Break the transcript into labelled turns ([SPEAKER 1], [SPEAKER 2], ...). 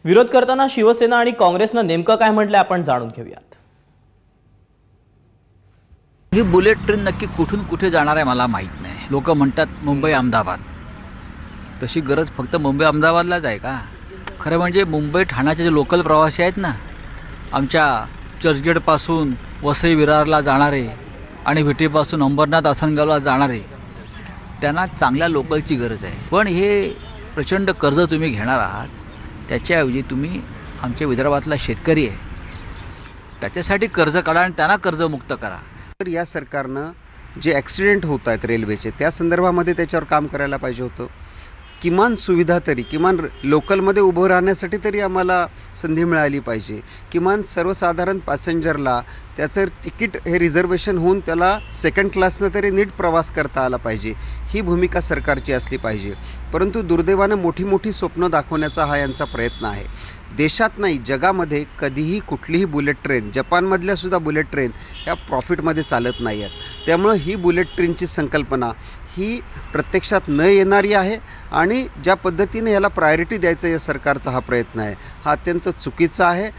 [SPEAKER 1] विरोध करताना शिवसेना आणि काँग्रेसनं नेमकं काय म्हटलं आपण जाणून घेऊयात।
[SPEAKER 2] ही बुलेट ट्रेन नक्की कुठून कुठे जाणार आहे मला माहित नाही। लोक म्हणतात मुंबई अहमदाबाद, तशी गरज फक्त मुंबई अहमदाबादलाच आहे का? खरं म्हणजे मुंबई ठाण्याचे जे लोकल प्रवासी आहेत ना, आमच्या चर्चगेटपासून वसई विरारला जाणारे आणि विटीपासून अंबरनाथ आसनगावला जाणारे, त्यांना चांगल्या लोकलची गरज आहे। पण हे प्रचंड कर्ज तुम्ही घेणार आहात, त्याच्याऐवजी तुम्ही आमच्या विदर्भातला शेतकरी आहे त्याच्यासाठी कर्ज काढा आणि त्यांना कर्जमुक्त करा।
[SPEAKER 3] तर या सरकारनं जे ॲक्सिडेंट होत आहेत रेल्वेचे, त्या संदर्भामध्ये त्याच्यावर काम करायला पाहिजे होतं। किमान सुविधा तरी, किमान लोकलमध्ये उभं राहण्यासाठी तरी आम्हाला संधी मिळाली पाहिजे। किमान सर्वसाधारण पॅसेंजरला त्याचं तिकीट हे रिझर्वेशन होऊन त्याला सेकंड क्लासनं तरी नीट प्रवास करता आला पाहिजे, ही भूमिका सरकारची असली पाहिजे। परंतु दुर्दैवानं मोठी मोठी स्वप्न दाखवण्याचा हा यांचा प्रयत्न आहे। देशात नाही, जगामध्ये कधीही कुठलीही बुलेट ट्रेन, जपानमधल्या सुद्धा बुलेट ट्रेन ह्या प्रॉफिटमध्ये चालत नाही आहेत। त्यामुळं ही बुलेट ट्रेनची संकल्पना ही प्रत्यक्षात न येणारी आहे आणि ज्या पद्धतीने याला प्रायोरिटी द्यायचं या सरकारचा हा प्रयत्न आहे, हा अत्यंत चुकीचा आहे।